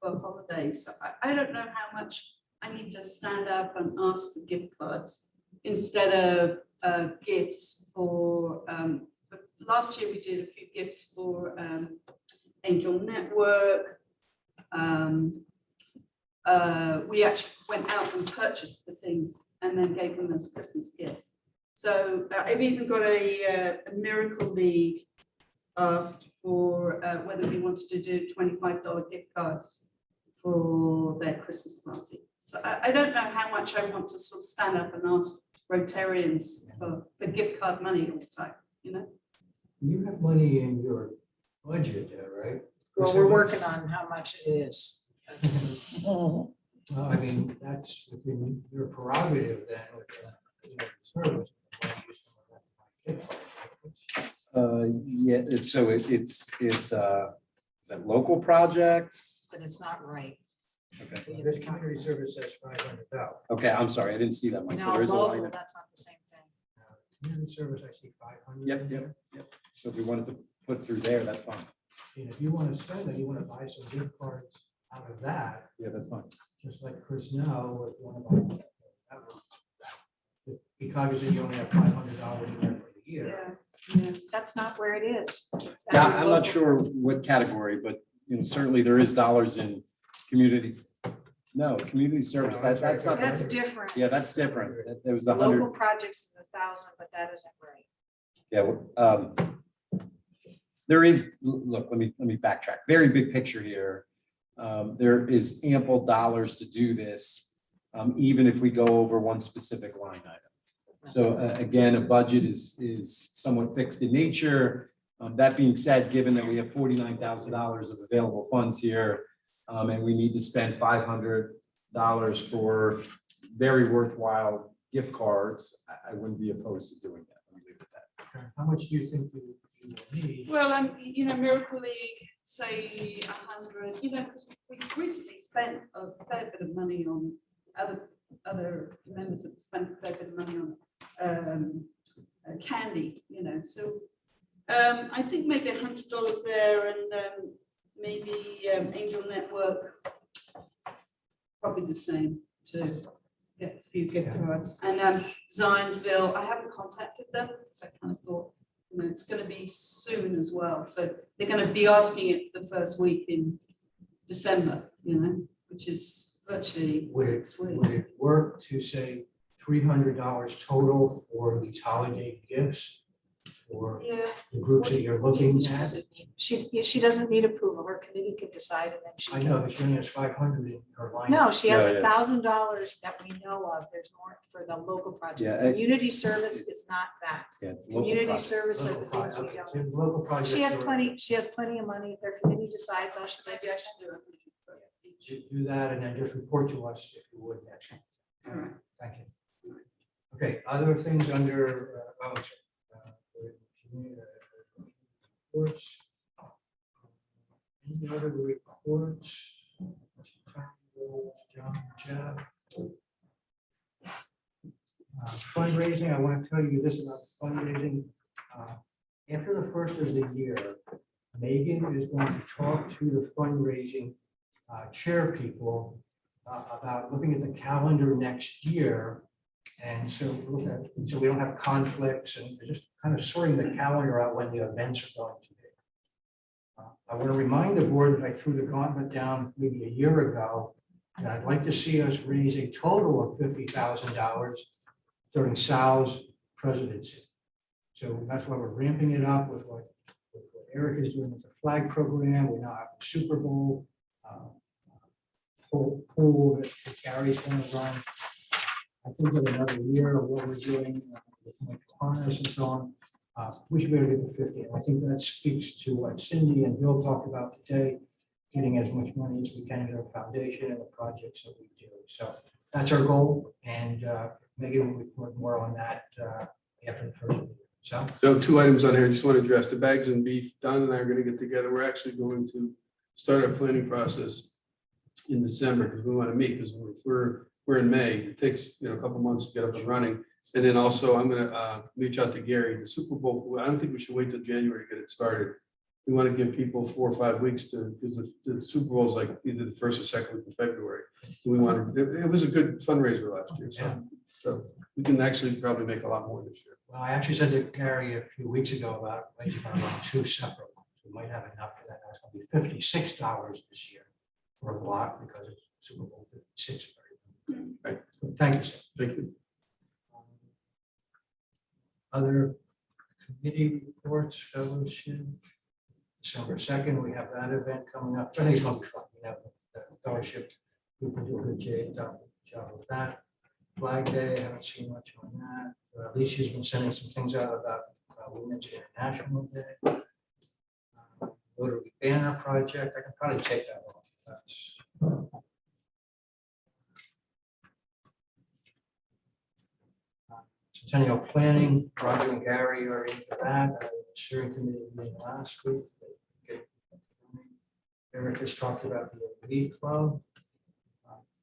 for holidays. I don't know how much I need to stand up and ask for gift cards instead of gifts for. Last year we did a few gifts for Angel Network. We actually went out and purchased the things, and and then gave them as Christmas gifts. So I've even got a Miracle League asked for whether we wanted to do $25 gift cards for their Christmas party. So I don't know how much I want to sort of stand up and ask Rotarians for gift card money all the time, you know? You have money in your budget there, right? Well, we're working on how much it is. Well, I mean, that's within your prerogative then with the service. Yeah, so it's is that local projects? But it's not right. Okay, This community service says 500,000. okay, I'm sorry, I didn't see that much. So No, there is a line. local, item. that's not the same thing. Community service, I see 500. Yep. So if we wanted to put through there, that's fine. And if you want to spend it, you want to buy some gift cards out of that, Yeah, that's fine. just like Chris now with one of our. Because you only have $500 in there for the year. Yeah. That's not where it is. It's Yeah, every I'm not local- sure what category, but certainly there is dollars in communities. No, community service, that's not. That's different. Yeah, that's different. There was Local 100. projects is 1,000, but that isn't right. Yeah, there is, look, let me backtrack. Very big picture here. There is ample dollars to do this, even if we go over one specific line item. So again, a budget is somewhat fixed in nature. That being said, given that we have $49,000 of available funds here, and we need to spend $500 for very worthwhile gift cards, I wouldn't be opposed to doing that. Let me leave it at that. How much do you think you will need? Well, you know, Miracle League, say 100, you know, because we've recently spent a fair bit of money on other members have spent a fair bit of money on candy, you know, so I think maybe $100 there and maybe Angel Network, probably the same to get a few gift cards. And Zionsville, I haven't contacted them because I kind of thought, you know, it's going to be soon as well. So they're going to be asking it the first week in December, you know, which is virtually Would it work to say $300 total for these holiday gifts for yeah. the groups that you're looking She at? doesn't need- She doesn't need approval. Her committee can decide and then she. I can- know, but she only has 500 in her line. No, she has Yeah, yeah. $1,000 that we know of. There's more for the local project. Yeah, Community service is not that. Yeah, it's local Community project. service are the Local things we project. don't. Local project. She has plenty of money. If their committee decides, all she does Maybe I is. should do it. Do that and then just report to us if you would next. All right. Thank you. Okay, other things under, reports. Any other reports? John, Jeff. Fundraising, I want to tell you this about fundraising. After the first of the year, Megan is going to talk to the fundraising chair people about looking at the calendar next year. And so we don't have conflicts and just kind of sorting the calendar out when the events are going to be. I want to remind the board that I threw the gauntlet down maybe a year ago, and I'd like to see us raise a total of $50,000 during Sal's presidency. So that's why we're ramping it up with what Eric is doing with the flag program. We now have the Super Bowl pool that Gary's going to run. I think in another year of what we're doing with Mike Harness and so on, we should be able to get to 50. And I think that speaks to what Cindy and Bill talked about today, getting as much money as we can into the foundation and the projects that we do. So that's our goal. And Megan will report more on that after the first of the year. So 2 items on here. I just want to address the bags and beef. Don and I are going to get together. We're actually going to start our planning process in December because we want to meet, because we're in May. It takes, a couple months to get up and running. And then also I'm going to reach out to Gary. The Super Bowl, I don't think we should wait till January to get it started. We want to give people 4 or 5 weeks because the Super Bowl is like either the first or second week of February. It was a good fundraiser last year. So we can actually probably make a lot more this year. Well, I actually said to Gary a few weeks ago about ways you're going to run 2 separate ones. We might have enough for that. That's going to be $56 this year for a block because it's Super Bowl 56. Right. Thank you, sir. Thank you. Other committee reports, fellowship. December 2nd, we have that event coming up. So I think it's going to be fun. We have the fellowship. We can do a good job with that. Flag Day, I haven't seen much on that. Alicia's been sending some things out about Women's International Day. Rotary Banner Project, I can probably take that off. That's- Centennial Planning, Roger and Gary are into that. Steering committee meeting last week. Eric has talked about the elite club.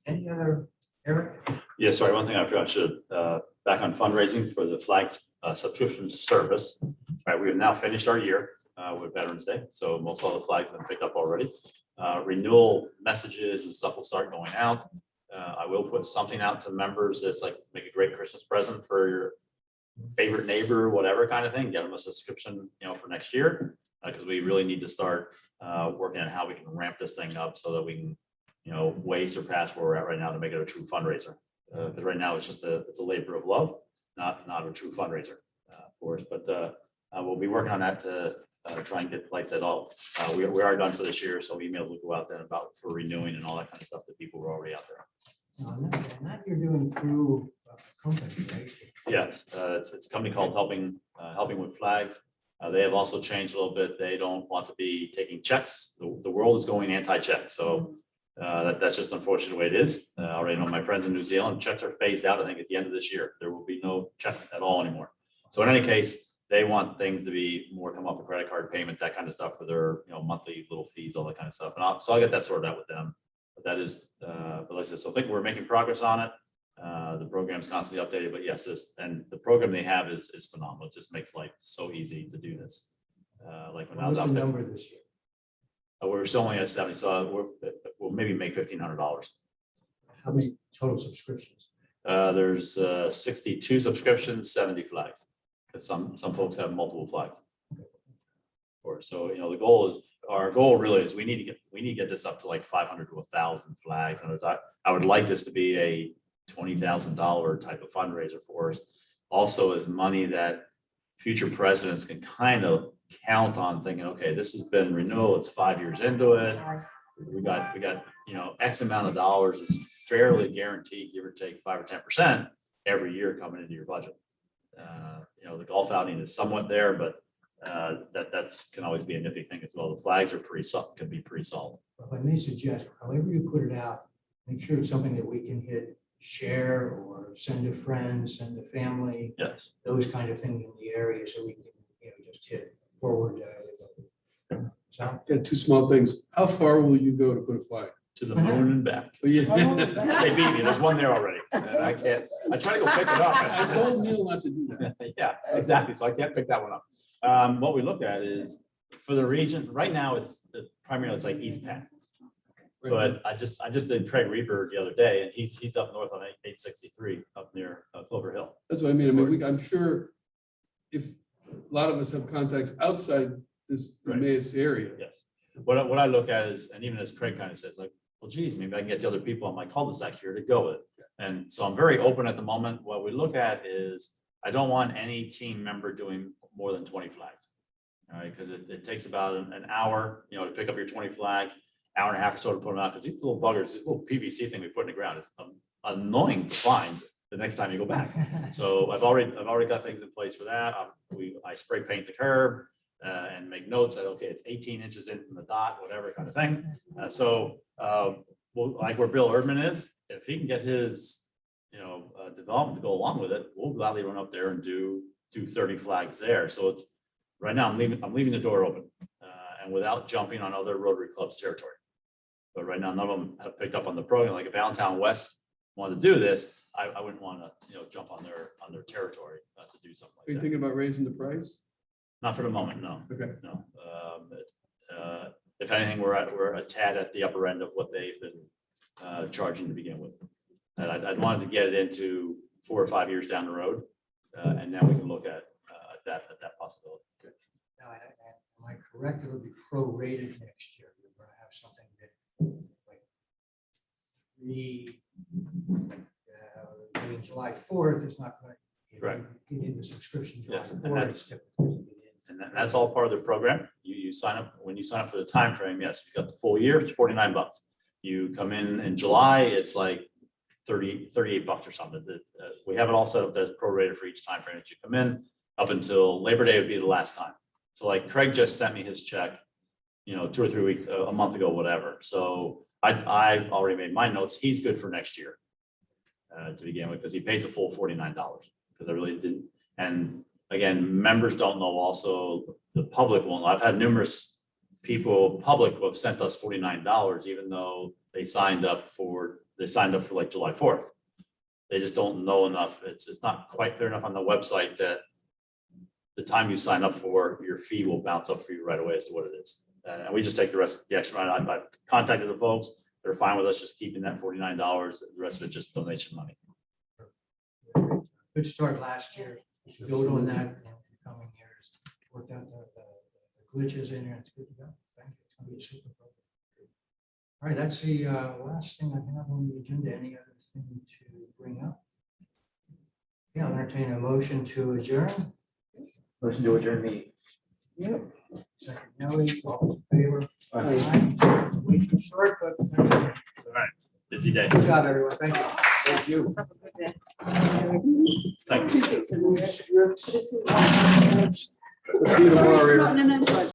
Any other, Eric? Yeah, sorry, one thing I forgot, should, back on fundraising for the flags subscription service. Right, we have now finished our year with Veterans Day, so most all the flags have been picked up already. Renewal messages and stuff will start going out. I will put something out to members that's like, make a great Christmas present for your favorite neighbor, whatever kind of thing, get them a subscription, for next year. Because we really need to start working on how we can ramp this thing up so that we can, way surpass where we're at right now to make it a true fundraiser. Because right now it's just it's a labor of love, not a true fundraiser for us. But we'll be working on that to try and get, like I said, we are done for this year. So emails will go out then about for renewing and all that kind of stuff that people were already out there. And that you're doing through a company, right? Yes, it's a company called Helping with Flags. They have also changed a little bit. They don't want to be taking checks. The world is going anti-check. So that's just unfortunate the way it is. I already know my friends in New Zealand, checks are phased out, I think, at the end of this year. There will be no checks at all anymore. So in any case, they want things to be more come off a credit card payment, that kind of stuff for their monthly little fees, all that kind of stuff. And I'll get that sorted out with them. But that is, but like I said, so I think we're making progress on it. The program is constantly updated, but yes, and the program they have is phenomenal. It just makes life so easy to do this. Like when I was What's out the there, number this year? we're still only at 70, so we'll maybe make $1,500. How many total subscriptions? There's 62 subscriptions, 70 flags, because some folks have multiple flags. Or so our goal really is we need to get this up to like 500 to 1,000 flags. And I would like this to be a $20,000 type of fundraiser for us. Also is money that future presidents can kind of count on, thinking, okay, this has been renewal, it's 5 years into it. We got X amount of dollars is fairly guaranteed, give or take 5 or 10% every year coming into your budget. The golf outing is somewhat there, but that's can always be a nifty thing as well. The flags are can be pretty solid. If I may suggest, however you put it out, make sure it's something that we can hit share or send to friends, send to family. Yes. Those kind of things in the area, so we can, just hit forward. So, Yeah, two small things. How far will you go to put a flag? To the moon and back. Oh, yeah. They beat me. There's one there already. And I can't. I try to go pick it up. I told Neil not to do that. Yeah, exactly. So I can't pick that one up. What we looked at is for the region right now, it's primarily it's like East Penn. But I just did Craig Reaper the other day, and he's up north on 863 up near Clover Hill. That's what I mean. I'm sure if a lot of us have contacts outside this Emmaus area. Yes. What I look at is, and even as Craig kind of says, like, well, geez, maybe I can get the other people on my cul-de-sac here to go with it. And so I'm very open at the moment. What we look at is I don't want any team member doing more than 20 flags. All right, because it takes about an hour, to pick up your 20 flags, hour and a half or so to put them out. Because these little buggers, this little PVC thing we put in the ground is annoying to find the next time you go back. So I've already got things in place for that. I spray paint the curb and make notes that, okay, it's 18 inches in from the dot, whatever kind of thing. Well, like where Bill Erdman is, if he can get his, development to go along with it, we'll gladly run up there and do 30 flags there. So it's right now I'm leaving the door open and without jumping on other Rotary clubs territory. But right now, none of them have picked up on the program. Like if Allentown West wanted to do this, I wouldn't want to, jump on their territory to do something like Are you that. thinking about raising the price? Not for the moment, no. Okay. No. If anything, we're a tad at the upper end of what they've been charging to begin with. And I'd wanted to get it into 4 or 5 years down the road, and now we can look at that possibility. now, am I correct? It'll be prorated next year. We're going to have something that like July 4th is not going to Right. You need the subscription. to Yes, and or that- it's typically- And that's all part of the program. You sign up, when you sign up for the time frame, yes, if you got the full year, it's $49. You come in July, it's like 38 bucks or something. We have it all set up as prorated for each time frame that you come in, up until Labor Day would be the last time. So like Craig just sent me his check, 2 or 3 weeks, a month ago, whatever. So I've already made my notes. He's good for next year. To begin with, because he paid the full $49, because I really didn't. And again, members don't know also, the public won't. I've had numerous people, public, who have sent us $49, even though they signed up for like July 4th. They just don't know enough. It's not quite clear enough on the website that the time you sign up for, your fee will bounce up for you right away as to what it is. And we just take the extra amount. I've contacted the folks. They're fine with us just keeping that $49. The rest of it just donation money. Good start last year. We should build on that in the coming years. Worked out the glitches in there. It's good to go. Thank you. It's gonna be a super program. All right, that's the last thing I have on the agenda. Any other thing to bring up? Yeah, I'll entertain a motion to adjourn. Motion to adjourn meeting. Second, Nelly, all in favor? Aye. Weeks were short, but All right, busy day. good job, everyone. Thank you. Thank you. Have a good day. Thank you. It's not an envelope.